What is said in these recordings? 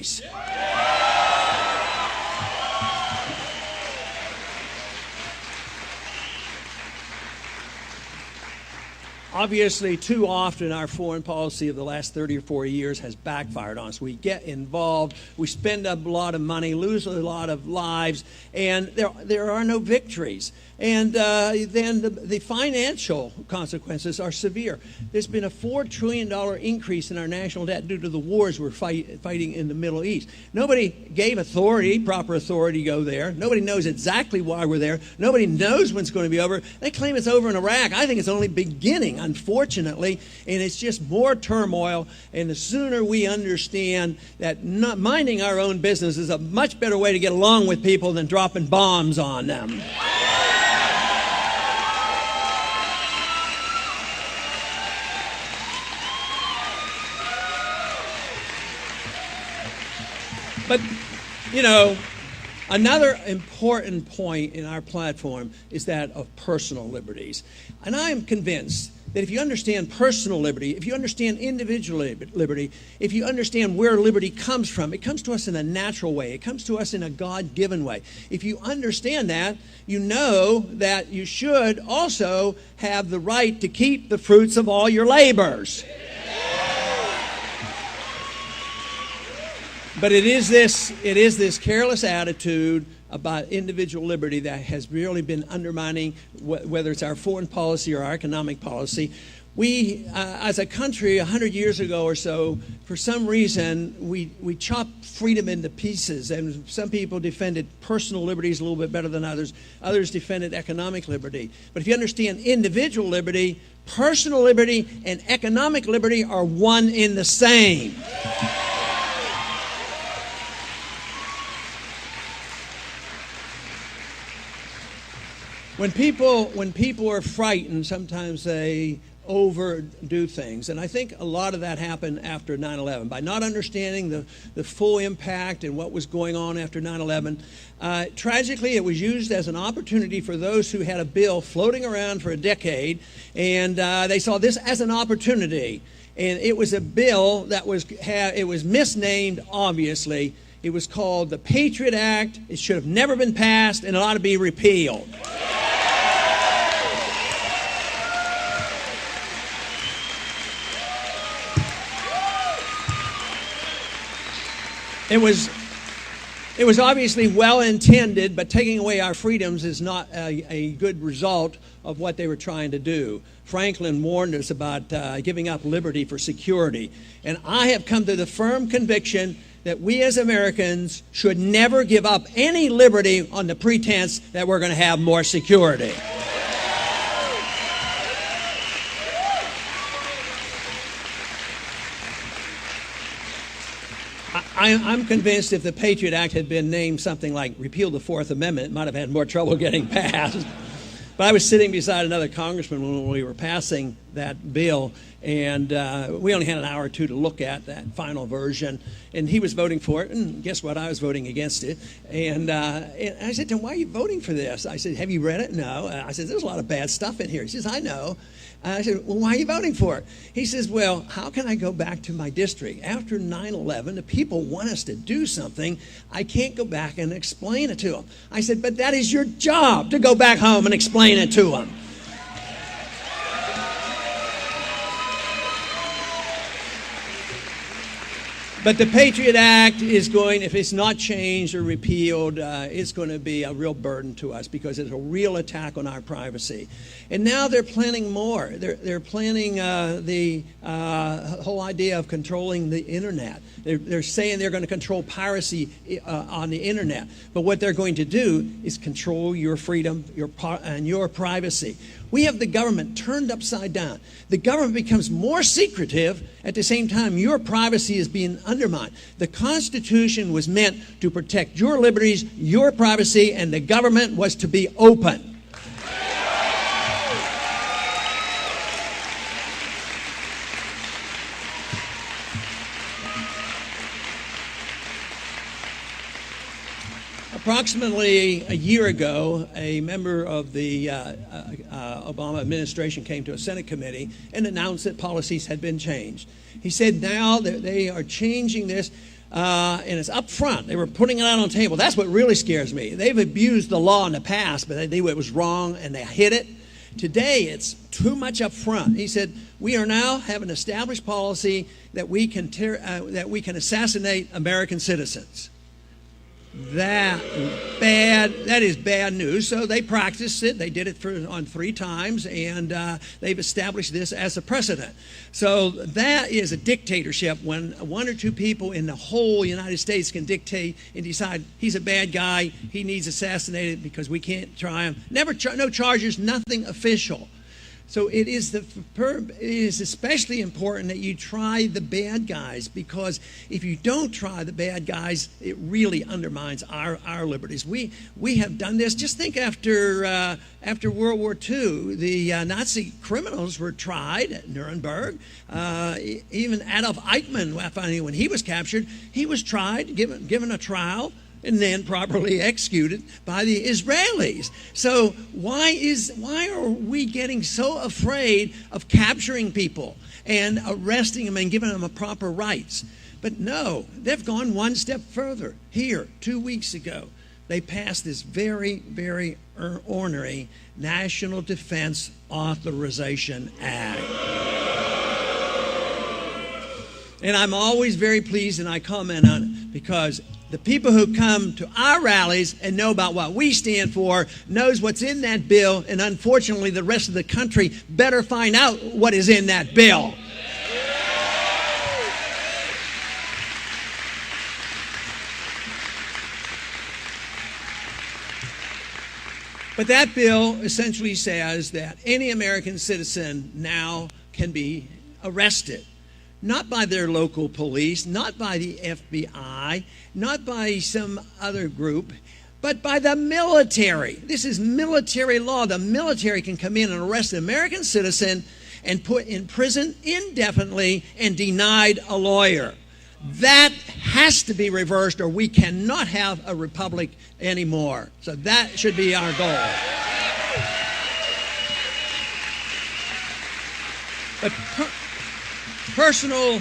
liberties. Obviously, too often our foreign policy of the last 30 or 40 years has backfired on us. We get involved, we spend a lot of money, lose a lot of lives, and there are no victories. And then the financial consequences are severe. There's been a $4 trillion increase in our national debt due to the wars we're fighting in the Middle East. Nobody gave proper authority to go there. Nobody knows exactly why we're there. Nobody knows when it's going to be over. They claim it's over in Iraq. I think it's only beginning, unfortunately, and it's just more turmoil. And the sooner we understand that not minding our own business is a much better way to get along with people than dropping bombs on them. But, you know, another important point in our platform is that of personal liberties. And I am convinced that if you understand personal liberty, if you understand individual liberty, if you understand where liberty comes from, it comes to us in a natural way. It comes to us in a God-given way. If you understand that, you know that you should also have the right to keep the fruits of all your labors. But it is this careless attitude about individual liberty that has really been undermining whether it's our foreign policy or our economic policy. We, as a country, 100 years ago or so, for some reason, we chopped freedom into pieces, and some people defended personal liberties a little bit better than others. Others defended economic liberty. But if you understand individual liberty, personal liberty, and economic liberty are one in the same. When people are frightened, sometimes they overdo things. And I think a lot of that happened after 9/11. By not understanding the full impact and what was going on after 9/11, tragically it was used as an opportunity for those who had a bill floating around for a decade, and they saw this as an opportunity. And it was a bill that it was misnamed, obviously. It was called the Patriot Act. It should have never been passed, and it ought to be repealed. It was obviously well intended, but taking away our freedoms is not a good result of what they were trying to do. Franklin warned us about giving up liberty for security. And I have come to the firm conviction that we as Americans should never give up any liberty on the pretense that we're going to have more security. I'm convinced if the Patriot Act had been named something like repeal the Fourth Amendment, it might have had more trouble getting passed. But I was sitting beside another congressman when we were passing that bill, and we only had an hour or two to look at that final version, and he was voting for it, and guess what? I was voting against it. And I said to him, why are you voting for this? I said, have you read it? No. I said, there's a lot of bad stuff in here. He says, I know. I said, well, why are you voting for it? He says, well, how can I go back to my district? After 9/11, the people want us to do something. I can't go back and explain it to them. I said, but that is your job, to go back home and explain it to them. But the Patriot Act is going, if it's not changed or repealed, it's going to be a real burden to us because it's a real attack on our privacy. And now they're planning more. They're planning the whole idea of controlling the Internet. They're saying they're going to control piracy on the Internet. But what they're going to do is control your freedom and your privacy. We have the government turned upside down. The government becomes more secretive. At the same time, your privacy is being undermined. The Constitution was meant to protect your liberties, your privacy, and the government was to be open. Approximately a year ago, a member of the Obama administration came to a Senate committee and announced that policies had been changed. He said now that they are changing this. and it's up front. They were putting it out on the table. That's what really scares me. They've abused the law in the past, but they knew it was wrong, and they hid it. Today, it's too much up front. He said, we are now have an established policy that we can assassinate American citizens. That is bad news. So they practiced it. They did it on 3 times, and they've established this as a precedent. So that is a dictatorship when 1 or 2 people in the whole United States can dictate and decide he's a bad guy, he needs assassinated because we can't try him. No charges, nothing official. So it is especially important that you try the bad guys, because if you don't try the bad guys, it really undermines our liberties. We have done this. Just think after World War II, the Nazi criminals were tried at Nuremberg. Even Adolf Eichmann, when he was captured, he was tried, given a trial, and then properly executed by the Israelis. So why are we getting so afraid of capturing people and arresting them and giving them a proper rights? But no, they've gone one step further. Here, 2 weeks ago, they passed this very, very ornery National Defense Authorization Act. And I'm always very pleased, and I comment on it, because the people who come to our rallies and know about what we stand for knows what's in that bill, and unfortunately the rest of the country better find out what is in that bill. But that bill essentially says that any American citizen now can be arrested. Not by their local police, not by the FBI, not by some other group, but by the military. This is military law. The military can come in and arrest an American citizen and put in prison indefinitely and denied a lawyer. That has to be reversed, or we cannot have a republic anymore. So that should be our goal. But personal,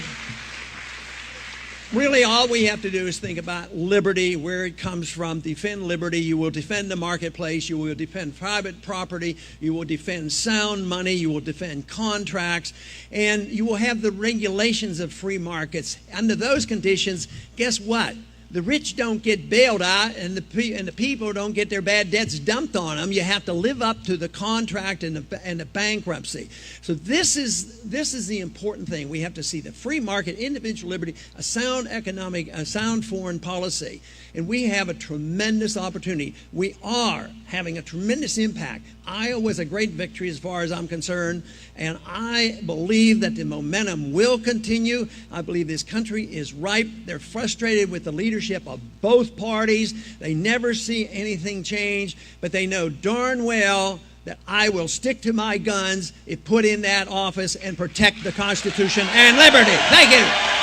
really all we have to do is think about liberty, where it comes from. Defend liberty. You will defend the marketplace. You will defend private property. You will defend sound money. You will defend contracts. And you will have the regulations of free markets. Under those conditions, guess what? The rich don't get bailed out, and the people don't get their bad debts dumped on them. You have to live up to the contract and the bankruptcy. So this is the important thing. We have to see the free market, individual liberty, a sound economic, a sound foreign policy. And we have a tremendous opportunity. We are having a tremendous impact. Iowa was a great victory as far as I'm concerned, and I believe that the momentum will continue. I believe this country is ripe. They're frustrated with the leadership of both parties. They never see anything change, but they know darn well that I will stick to my guns if put in that office and protect the Constitution and liberty. Thank you.